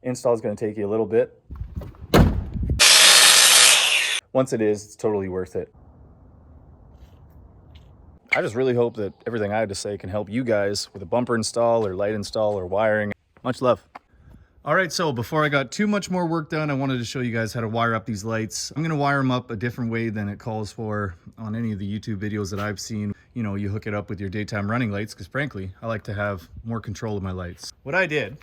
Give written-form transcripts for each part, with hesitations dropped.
Install is going to take you a little bit. Once it is, it's totally worth it. I just really hope that everything I had to say can help you guys with a bumper install or light install or wiring. Much love. All right, so before I got too much more work done, I wanted to show you guys how to wire up these lights. I'm gonna wire them up a different way than it calls for on any of the YouTube videos that I've seen. You know, you hook it up with your daytime running lights, because frankly, I like to have more control of my lights. What I did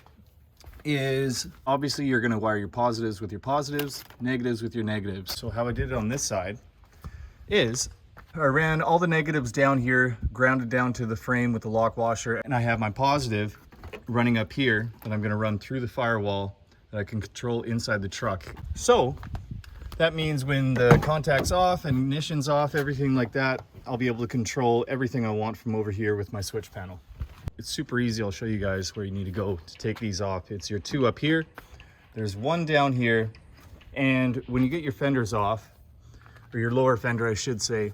is, obviously you're gonna wire your positives with your positives, negatives with your negatives. So how I did it on this side is, I ran all the negatives down here, grounded down to the frame with the lock washer, and I have my positive running up here that I'm going to run through the firewall that I can control inside the truck. So that means when the contact's off and ignition's off, everything like that, I'll be able to control everything I want from over here with my switch panel. It's super easy. I'll show you guys where you need to go to take these off. It's your two up here, there's one down here, and when you get your fenders off, or your lower fender I should say,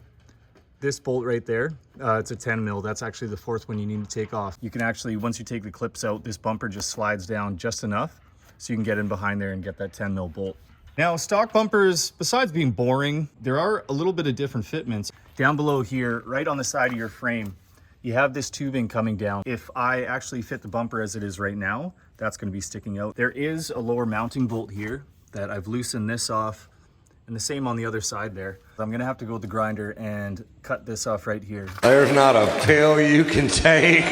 this bolt right there, it's a 10 mil. That's actually the fourth one you need to take off. You can actually, once you take the clips out, this bumper just slides down just enough so you can get in behind there and get that 10 mil bolt. Now, stock bumpers, besides being boring, there are a little bit of different fitments. Down below here, right on the side of your frame, you have this tubing coming down. If I actually fit the bumper as it is right now, that's going to be sticking out. There is a lower mounting bolt here that I've loosened this off, and the same on the other side there. I'm gonna have to go with the grinder and cut this off right here. There's not a pill you can take.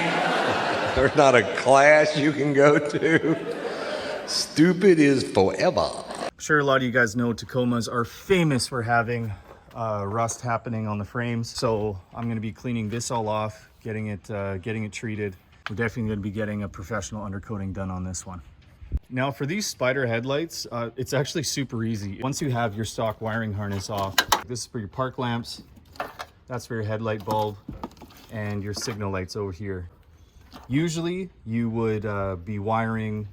There's not a class you can go to. Stupid is forever. I'm sure a lot of you guys know Tacomas are famous for having rust happening on the frames. So I'm gonna be cleaning this all off, getting it treated. We're definitely gonna be getting a professional undercoating done on this one. Now for these Spyder headlights, it's actually super easy. Once you have your stock wiring harness off, this is for your park lamps, that's for your headlight bulb, and your signal lights over here. Usually you would be wiring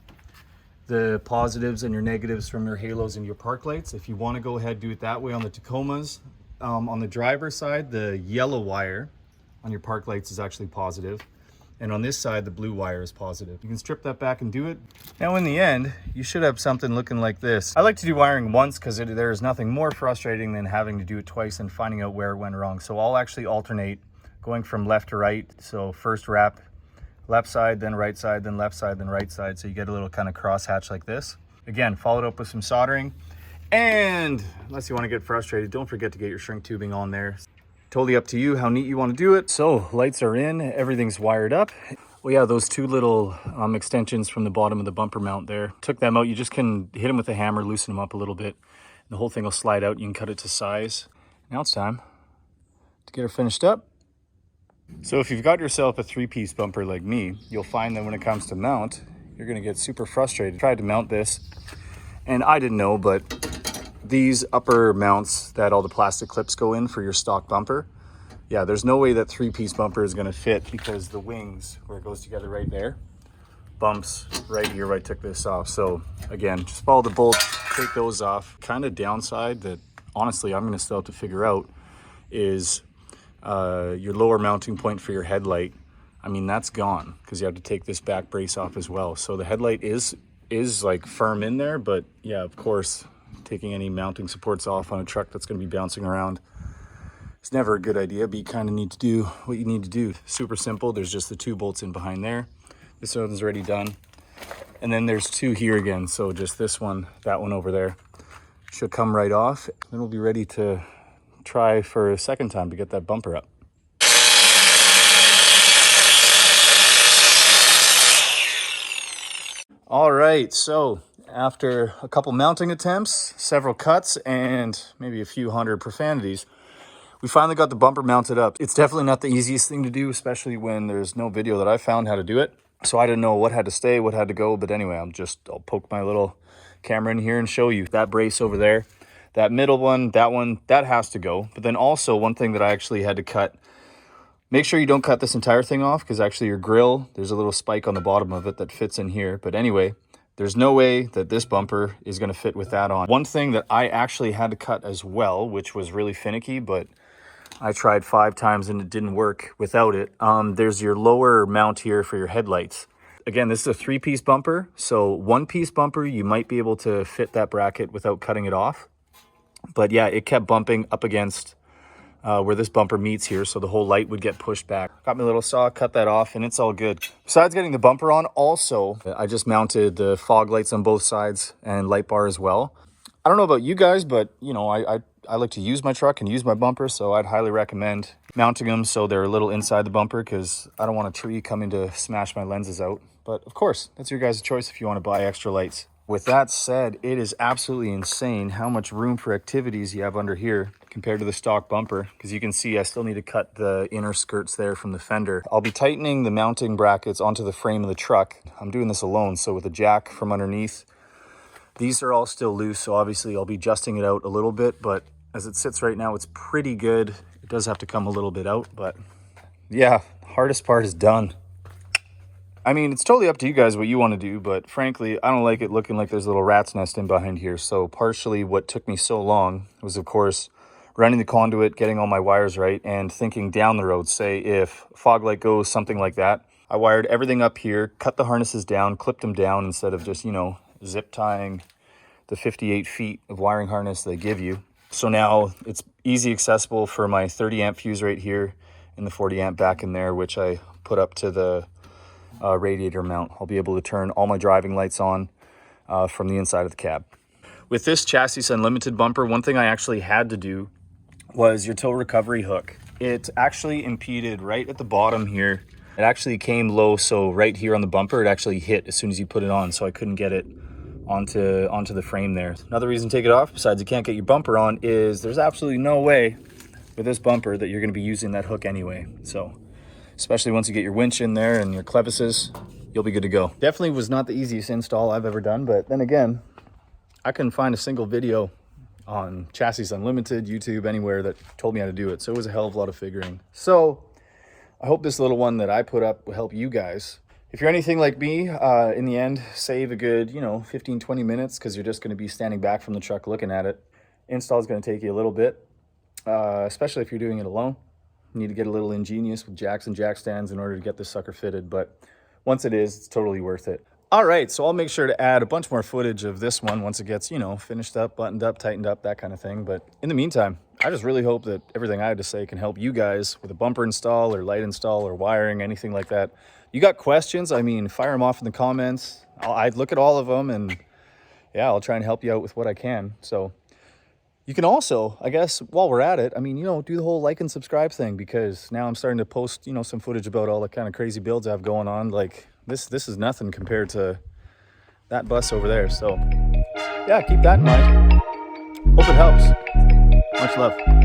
the positives and your negatives from your halos and your park lights. If you want to go ahead, do it that way on the Tacomas. On the driver's side, the yellow wire on your park lights is actually positive. And on this side, the blue wire is positive. You can strip that back and do it. Now in the end, you should have something looking like this. I like to do wiring once because there is nothing more frustrating than having to do it twice and finding out where it went wrong. So I'll actually alternate going from left to right. So first wrap left side, then right side, then left side, then right side. So you get a little kind of cross hatch like this. Again, followed up with some soldering. And unless you want to get frustrated, don't forget to get your shrink tubing on there. Totally up to you how neat you want to do it. So lights are in, everything's wired up. Well, yeah, those two little extensions from the bottom of the bumper mount there, took them out. You just can hit them with a hammer, loosen them up a little bit. The whole thing will slide out. You can cut it to size. Now it's time to get her finished up. So if you've got yourself a 3-piece bumper like me, you'll find that when it comes to mount, you're gonna get super frustrated. I tried to mount this, and I didn't know, but these upper mounts that all the plastic clips go in for your stock bumper, yeah, there's no way that 3-piece bumper is going to fit because the wings, where it goes together right there, bumps right here where I took this off. So again, just follow the bolts, take those off. Kind of downside that honestly I'm going to still have to figure out is your lower mounting point for your headlight. I mean, that's gone because you have to take this back brace off as well. So the headlight is like firm in there, but yeah, of course, taking any mounting supports off on a truck that's going to be bouncing around, it's never a good idea, but you kind of need to do what you need to do. Super simple. There's just the 2 bolts in behind there. This one's already done. And then there's 2 here again. So just this one, that one over there should come right off. Then we'll be ready to try for a second time to get that bumper up. All right, so after a couple mounting attempts, several cuts, and maybe a few hundred profanities, we finally got the bumper mounted up. It's definitely not the easiest thing to do, especially when there's no video that I found how to do it. So I didn't know what had to stay, what had to go. But anyway, I'll poke my little camera in here and show you. That brace over there, that middle one, that has to go. But then also one thing that I actually had to cut, make sure you don't cut this entire thing off because actually your grill, there's a little spike on the bottom of it that fits in here. But anyway, there's no way that this bumper is going to fit with that on. One thing that I actually had to cut as well, which was really finicky, but I tried 5 times and it didn't work without it. There's your lower mount here for your headlights. Again, this is a 3-piece bumper. So 1-piece bumper, you might be able to fit that bracket without cutting it off. But yeah, it kept bumping up against where this bumper meets here, so the whole light would get pushed back. Got my little saw, cut that off, and it's all good. Besides getting the bumper on, also, I just mounted the fog lights on both sides and light bar as well. I don't know about you guys, but you know, I like to use my truck and use my bumper, so I'd highly recommend mounting them so they're a little inside the bumper, because I don't want a tree coming to smash my lenses out. But of course, that's your guys' choice if you want to buy extra lights. With that said, it is absolutely insane how much room for activities you have under here compared to the stock bumper, because you can see I still need to cut the inner skirts there from the fender. I'll be tightening the mounting brackets onto the frame of the truck. I'm doing this alone, so with a jack from underneath, these are all still loose, so obviously I'll be adjusting it out a little bit, but as it sits right now, it's pretty good. It does have to come a little bit out, but yeah, hardest part is done. I mean, it's totally up to you guys what you want to do, but frankly, I don't like it looking like there's a little rat's nest in behind here. So partially what took me so long was, of course, running the conduit, getting all my wires right, and thinking down the road, say if fog light goes, something like that. I wired everything up here, cut the harnesses down, clipped them down instead of just, you know, zip tying the 58 feet of wiring harness they give you. So now it's easy accessible for my 30 amp fuse right here and the 40 amp back in there, which I put up to the radiator mount. I'll be able to turn all my driving lights on from the inside of the cab. With this Chassis Unlimited bumper, one thing I actually had to do was your tow recovery hook. It actually impeded right at the bottom here. It actually came low, so right here on the bumper, it actually hit as soon as you put it on, so I couldn't get it onto the frame there. Another reason to take it off, besides you can't get your bumper on, is there's absolutely no way with this bumper that you're going to be using that hook anyway. So especially once you get your winch in there and your clevises, you'll be good to go. Definitely was not the easiest install I've ever done, but then again, I couldn't find a single video on Chassis Unlimited, YouTube, anywhere that told me how to do it. So it was a hell of a lot of figuring. So I hope this little one that I put up will help you guys. If you're anything like me, in the end, save a good, 15, 20 minutes, because you're just going to be standing back from the truck looking at it. Install is going to take you a little bit, especially if you're doing it alone. You need to get a little ingenious with jacks and jack stands in order to get this sucker fitted, but once it is, it's totally worth it. All right, so I'll make sure to add a bunch more footage of this one once it gets, finished up, buttoned up, tightened up, that kind of thing. But in the meantime, I just really hope that everything I had to say can help you guys with a bumper install or light install or wiring, anything like that. You got questions? I mean, fire them off in the comments. I'd look at all of them, and yeah, I'll try and help you out with what I can. So you can also, I guess, while we're at it, I mean, do the whole like and subscribe thing, because now I'm starting to post, some footage about all the kind of crazy builds I have going on. Like this is nothing compared to that bus over there. So yeah, keep that in mind. Hope it helps. Much love.